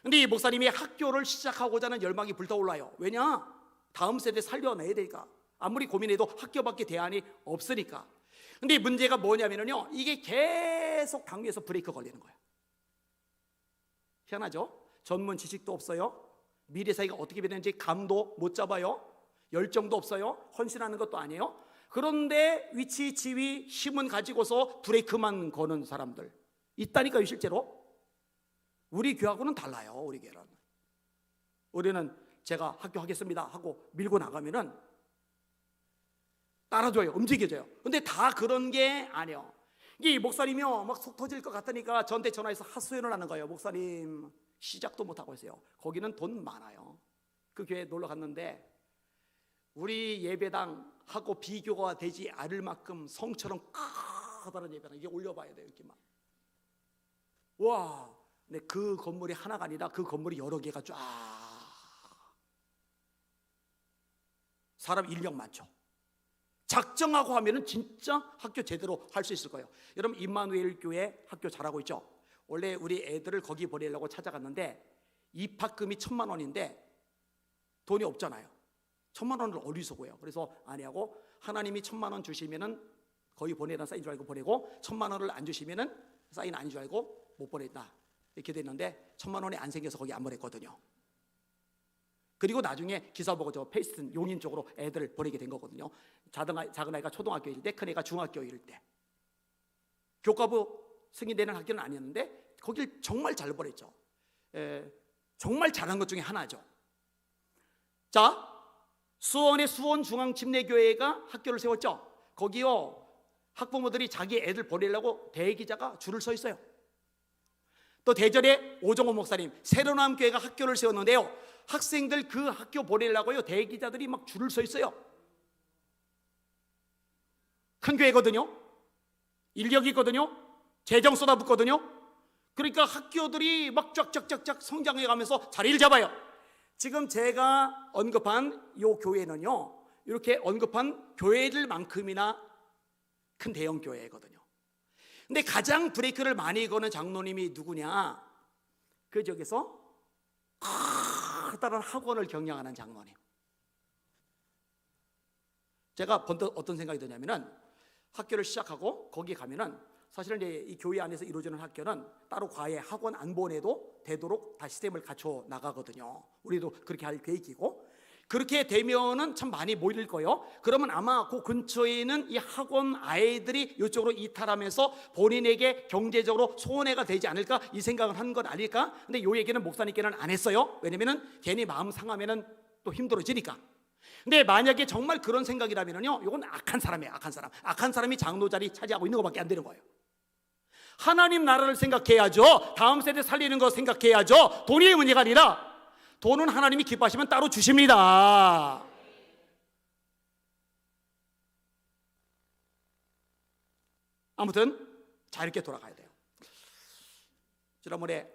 근데 이 목사님이 학교를 시작하고자 하는 열망이 불타올라요. 왜냐? 다음 세대 살려내야 되니까. 아무리 고민해도 학교밖에 대안이 없으니까. 근데 문제가 뭐냐면요, 이게 계속 당위에서 브레이크 걸리는 거예요. 희한하죠? 전문 지식도 없어요. 미래 사회가 어떻게 변하는지 감도 못 잡아요. 열정도 없어요. 헌신하는 것도 아니에요. 그런데 위치, 지위, 힘은 가지고서 브레이크만 거는 사람들 있다니까요. 실제로 우리 교회하고는 달라요. 우리 교회는 우리는 제가 학교 하겠습니다 하고 밀고 나가면은 따라줘요. 움직여줘요. 근데 다 그런 게 아니에요. 이 목사님이요 막 속 터질 것 같으니까 저한테 전화해서 하소연을 하는 거예요. 목사님 시작도 못하고 있어요. 거기는 돈 많아요. 그 교회 놀러 갔는데 우리 예배당하고 비교가 되지 않을 만큼 성처럼 커다란 예배당 이게 올려봐야 돼요. 이렇게 막. 와, 근데 그 건물이 하나가 아니라 그 건물이 여러 개가 쫙. 사람 인력 많죠. 작정하고 하면은 진짜 학교 제대로 할 수 있을 거예요. 여러분 임마누엘 교회 학교 잘하고 있죠. 원래 우리 애들을 거기 보내려고 찾아갔는데 입학금이 1,000만 원인데 돈이 없잖아요. 1,000만 원을 어디서 구해요? 그래서 아니하고 하나님이 1,000만 원 주시면은 거기 보내라는 사인 줄 알고 보내고 1,000만 원을 안 주시면은 사인 아닌 줄 알고 못 보냈다. 이렇게 됐는데 1,000만 원이 안 생겨서 거기 안 보냈거든요. 그리고 나중에 기사 보고 저 페이스튼 용인 쪽으로 애들을 보내게 된 거거든요. 작은 아이가 초등학교일 때, 큰 애가 중학교일 때. 교과부 승인되는 학교는 아니었는데 거길 정말 잘 보냈죠. 정말 잘한 것 중에 하나죠. 자, 수원의 수원중앙침례교회가 학교를 세웠죠. 거기요 학부모들이 자기 애들 보내려고 대기자가 줄을 서 있어요. 또 대전에 오정호 목사님 새로남 교회가 학교를 세웠는데요, 학생들 그 학교 보내려고요 대기자들이 막 줄을 서 있어요. 큰 교회거든요. 인력이 있거든요. 재정 쏟아붓거든요. 그러니까 학교들이 막 쫙쫙쫙쫙 성장해 가면서 자리를 잡아요. 지금 제가 언급한 이 교회는요, 이렇게 언급한 교회들만큼이나 큰 대형 교회거든요. 근데 가장 브레이크를 많이 거는 장로님이 누구냐? 그 지역에서 커다란 학원을 경영하는 장로님. 제가 번뜩 어떤 생각이 드냐면은, 학교를 시작하고 거기 가면은 사실은 이제 이 교회 안에서 이루어지는 학교는 따로 과외 학원 안 보내도 되도록 다 시스템을 갖춰 나가거든요. 우리도 그렇게 할 계획이고, 그렇게 되면은 참 많이 모일 거예요. 그러면 아마 그 근처에 있는 이 학원 아이들이 이쪽으로 이탈하면서 본인에게 경제적으로 손해가 되지 않을까, 이 생각을 한 건 아닐까. 근데 요 얘기는 목사님께는 안 했어요. 왜냐면은 괜히 마음 상하면은 또 힘들어지니까. 근데 만약에 정말 그런 생각이라면요, 이건 악한 사람이에요. 악한 사람. 악한 사람이 장로 자리 차지하고 있는 것밖에 안 되는 거예요. 하나님 나라를 생각해야죠. 다음 세대 살리는 거 생각해야죠. 돈이 문제가 아니라, 돈은 하나님이 기뻐하시면 따로 주십니다. 아무튼 자, 이렇게 돌아가야 돼요. 지난번에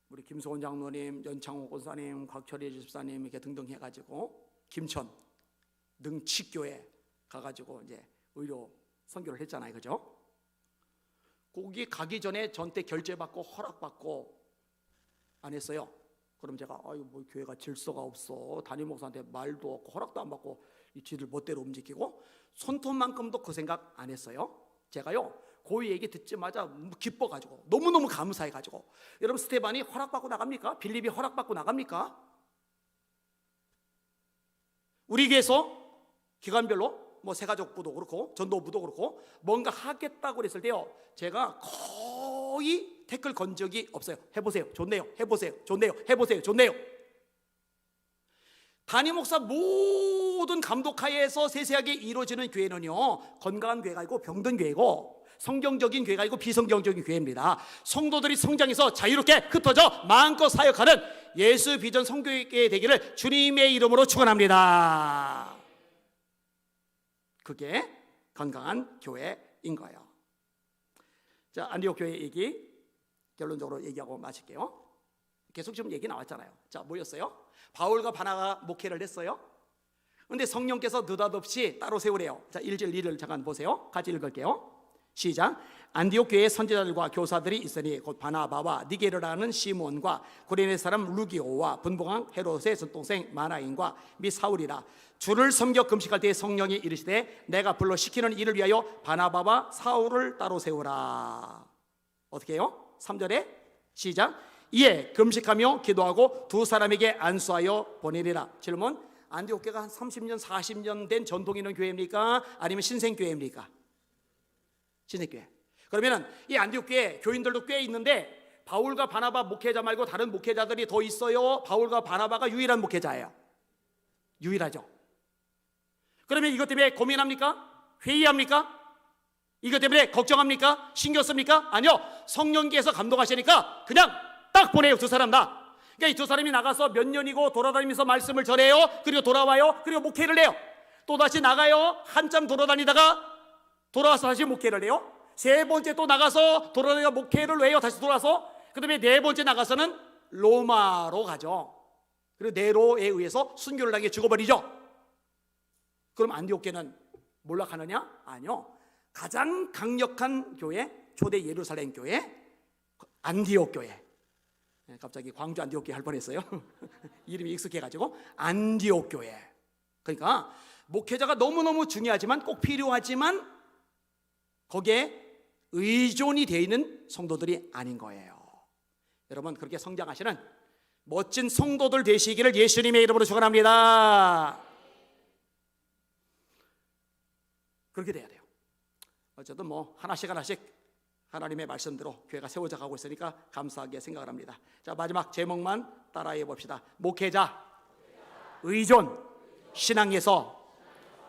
우리 김소원 장로님, 연창호 권사님, 곽철희 집사님 이렇게 등등 해가지고 김천 능치교회 가가지고 이제 의료 선교를 했잖아요, 그죠? 거기 가기 전에 전때 결제받고 허락받고 안 했어요. 그럼 제가 뭐 교회가 질서가 없어, 담임 목사한테 말도 없고 허락도 안 받고 이 지들 멋대로 움직이고, 손톱만큼도 그 생각 안 했어요. 제가요, 그 얘기 듣자마자 기뻐가지고 너무너무 감사해가지고, 여러분 스테반이 허락받고 나갑니까? 빌립이 허락받고 나갑니까? 우리 교회에서 기관별로 뭐 새가족부도 그렇고 전도부도 그렇고 뭔가 하겠다고 그랬을 때요, 제가 거의 댓글 건 적이 없어요. 해보세요, 좋네요. 해보세요, 좋네요. 해보세요, 좋네요. 담임 목사 모든 감독하에서 세세하게 이루어지는 교회는요, 건강한 교회가 있고 병든 교회고, 성경적인 교회가 있고 비성경적인 교회입니다. 성도들이 성장해서 자유롭게 흩어져 마음껏 사역하는 예수 비전 성교회 되기를 주님의 이름으로 축원합니다. 그게 건강한 교회인 거예요. 자, 안디옥 교회 얘기 결론적으로 얘기하고 마칠게요. 계속 지금 얘기 나왔잖아요. 자, 뭐였어요? 바울과 바나가 목회를 했어요. 그런데 성령께서 느닷없이 따로 세우래요. 자, 1절 2를 잠깐 보세요. 같이 읽을게요. 시작. 안디옥 교회에 선지자들과 교사들이 있으니 곧 바나바와 니게르라는 시몬과 구레네 사람 루기오와 분봉왕 헤롯의 전동생 마나인과 미 사울이라. 주를 섬겨 금식할 때에 성령이 이르시되 내가 불러 시키는 일을 위하여 바나바와 사울을 따로 세우라. 어떻게 해요? 3절에 시작. 이에 금식하며 기도하고 두 사람에게 안수하여 보내리라. 질문. 안디옥 교회가 한 30년 40년 된 전통이 있는 교회입니까? 아니면 신생교회입니까? 신생교회. 그러면은 이 안디옥 교회 교인들도 꽤 있는데 바울과 바나바 목회자 말고 다른 목회자들이 더 있어요? 바울과 바나바가 유일한 목회자예요? 유일하죠. 그러면 이것 때문에 고민합니까? 회의합니까? 이것 때문에 걱정합니까? 신경 씁니까? 아니요. 성령께서 감동하시니까 그냥 딱 보내요. 두 사람 다. 그러니까 이 두 사람이 나가서 몇 년이고 돌아다니면서 말씀을 전해요. 그리고 돌아와요. 그리고 목회를 해요. 또 다시 나가요. 한참 돌아다니다가 돌아와서 다시 목회를 해요. 세 번째 또 나가서 돌아다니다가 목회를 해요. 다시 돌아와서. 그 다음에 네 번째 나가서는 로마로 가죠. 그리고 네로에 의해서 순교를 하게 죽어버리죠. 그럼 안디옥 교회는 몰락하느냐? 아니요. 가장 강력한 교회, 초대 예루살렘 교회, 안디옥 교회. 갑자기 광주 안디옥 교회 할 뻔했어요. 이름이 익숙해가지고 안디옥 교회. 그러니까 목회자가 너무너무 중요하지만 꼭 필요하지만 거기에 의존이 되어 있는 성도들이 아닌 거예요. 여러분 그렇게 성장하시는 멋진 성도들 되시기를 예수님의 이름으로 축원합니다. 그렇게 돼야 돼요. 어쨌든 뭐 하나씩 하나님의 말씀대로 교회가 세워져 가고 있으니까 감사하게 생각을 합니다. 자, 마지막 제목만 따라해 봅시다. 목회자, 의존, 신앙에서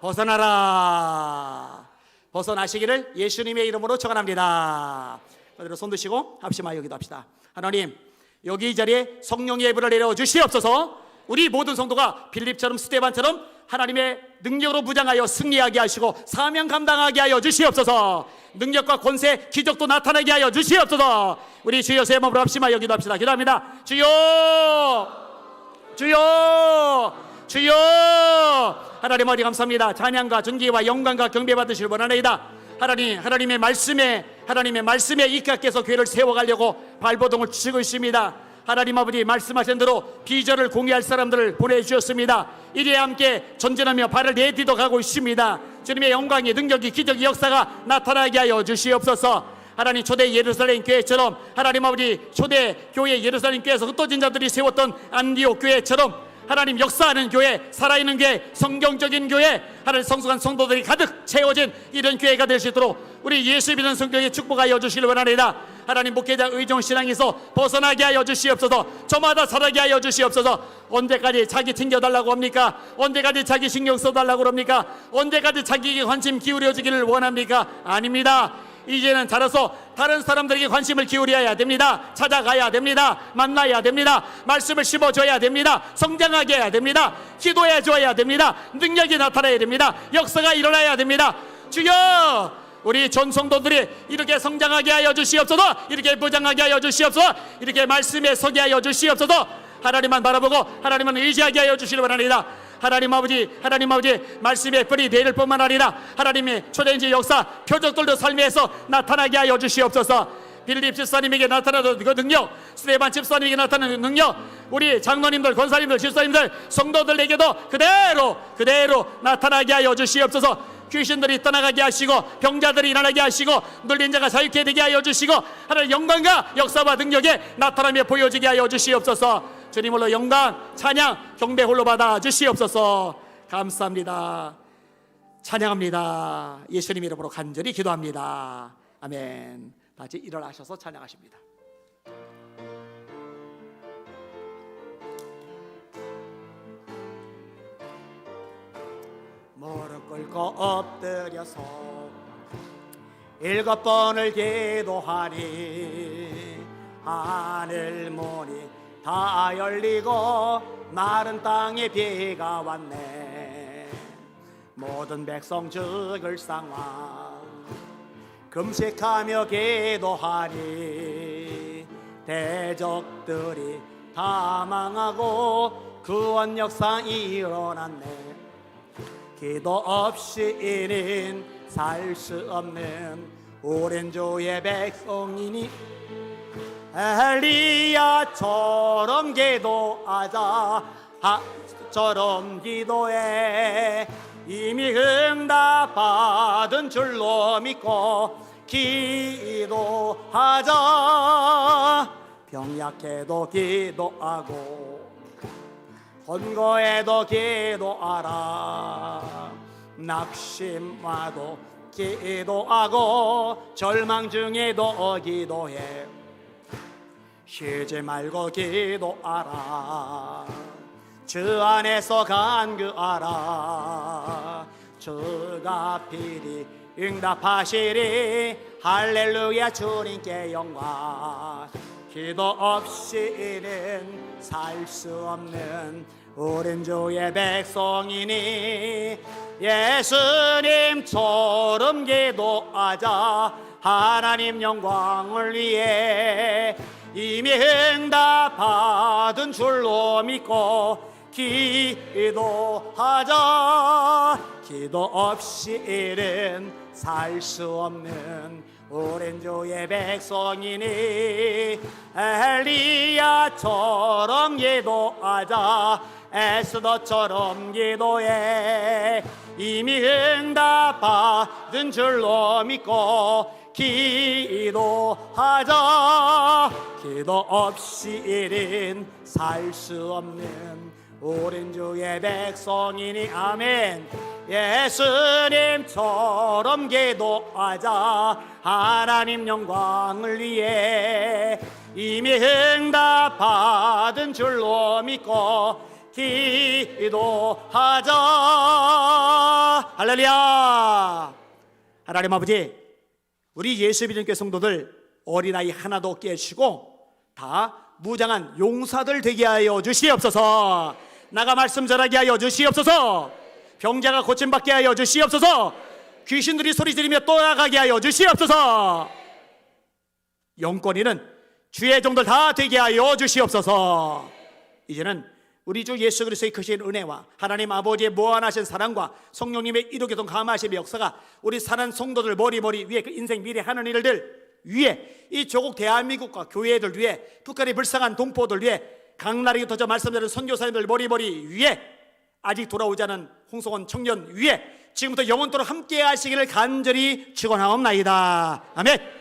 벗어나라. 벗어나시기를 예수님의 이름으로 축원합니다. 그대로 손 드시고 합심하여 기도합시다. 하나님, 여기 이 자리에 성령의 예불을 내려 주시옵소서. 우리 모든 성도가 빌립처럼 스데반처럼 하나님의 능력으로 무장하여 승리하게 하시고 사명 감당하게 하여 주시옵소서. 능력과 권세, 기적도 나타나게 하여 주시옵소서. 우리 주여 세 몸으로 합심하여 기도합시다. 기도합니다. 주여, 주여, 주여. 하나님 어디 감사합니다. 찬양과 존귀와 영광과 경배 받으실 원하나이다. 하나님의 말씀에 입각해서 교회를 세워가려고 발버둥을 치고 있습니다. 하나님 아버지 말씀하신 대로 비전을 공유할 사람들을 보내주셨습니다. 이리에 함께 전진하며 발을 내디도 가고 있습니다. 주님의 영광이, 능력이, 기적이, 역사가 나타나게 하여 주시옵소서. 하나님 초대 예루살렘 교회처럼, 하나님 아버지 초대 교회 예루살렘 교회에서 흩어진 자들이 세웠던 안디옥 교회처럼 하나님 역사하는 교회, 살아있는 교회, 성경적인 교회, 하나님 성숙한 성도들이 가득 채워진 이런 교회가 될 수 있도록 우리 예수 믿는 성경에 축복하여 주시길 원하나이다. 하나님 목회자 의존신앙에서 벗어나게 하여 주시옵소서. 저마다 살아게 하여 주시옵소서. 언제까지 자기 챙겨달라고 합니까? 언제까지 자기 신경 써달라고 합니까? 언제까지 자기에게 관심 기울여주기를 원합니까? 아닙니다. 이제는 자라서 다른 사람들에게 관심을 기울여야 됩니다. 찾아가야 됩니다. 만나야 됩니다. 말씀을 심어줘야 됩니다. 성장하게 해야 됩니다. 기도해 줘야 됩니다. 능력이 나타나야 됩니다. 역사가 일어나야 됩니다. 주여, 우리 전성도들이 이렇게 성장하게 하여 주시옵소서. 이렇게 무장하게 하여 주시옵소서. 이렇게 말씀에 서게 하여 주시옵소서. 하나님만 바라보고 하나님만 의지하게 하여 주시길 바랍니다. 하나님 아버지 말씀의 뿌리 내릴 뿐만 아니라 하나님의 초대인지 역사 표적들도 삶에서 나타나게 하여 주시옵소서. 빌립 집사님에게 나타나는 그 능력, 스데반 집사님에게 나타나는 능력, 우리 장로님들, 권사님들, 집사님들, 성도들에게도 그대로 나타나게 하여 주시옵소서. 귀신들이 떠나가게 하시고 병자들이 일어나게 하시고 눌린 자가 자유케 되게 하여 주시고 하나님의 영광과 역사와 능력에 나타나며 보여지게 하여 주시옵소서. 주님 홀로 영광, 찬양, 경배 홀로 받아 주시옵소서. 감사합니다. 찬양합니다. 예수님 이름으로 간절히 기도합니다. 아멘. 다시 일어나셔서 찬양하십니다. 무릎 꿇고 엎드려서 7번을 기도하니 하늘 문이 다 열리고 마른 땅에 비가 왔네. 모든 백성 죽을 상황 금식하며 기도하니 대적들이 다 망하고 구원 역사 일어났네. 기도 없이 이는 살 수 없는 오랜 주의 백성이니 엘리야처럼 기도하자. 저럼 기도해. 이미 응답받은 줄로 믿고 기도하자. 병약해도 기도하고 번거해도 기도하라. 낙심와도 기도하고 절망 중에도 기도해. 쉬지 말고 기도하라. 주 안에서 간구하라. 주가 필히 응답하시리. 할렐루야. 주님께 영광. 기도 없이는 살 수 없는 오랜 주의 백성이니 예수님처럼 기도하자. 하나님 영광을 위해 이미 응답받은 줄로 믿고 기도하자. 기도 없이 일은 살 수 없는 오랜 주의 백성이니 엘리야처럼 기도하자. 에스더처럼 기도해. 이미 응답받은 줄로 믿고 기도하자. 기도 없이 일은 살 수 없는 오랜 주의 백성이니 아멘. 예수님처럼 기도하자. 하나님 영광을 위해 이미 응답받은 줄로 믿고 기도하자. 할렐루야. 하나님 아버지, 우리 예수 믿는 교회 성도들 어린아이 하나도 깨시고 다 무장한 용사들 되게 하여 주시옵소서. 나가 말씀 전하게 하여 주시옵소서. 병자가 고침받게 하여 주시옵소서. 귀신들이 소리 지르며 떠나가게 하여 주시옵소서. 영권이는 주의 종들 다 되게 하여 주시옵소서. 이제는 우리 주 예수 그리스도의 크신 은혜와 하나님 아버지의 무한하신 사랑과 성령님의 이루교통 감화하심의 역사가 우리 사는 성도들 머리 위에 그 인생 미래 하는 일들 위에 이 조국 대한민국과 교회들 위에 북한의 불쌍한 동포들 위에 강나라에 터져 말씀드리는 선교사님들 머리 위에 아직 돌아오지 않은 홍성원 청년 위에 지금부터 영원토록 함께 하시기를 간절히 축원하옵나이다. 아멘.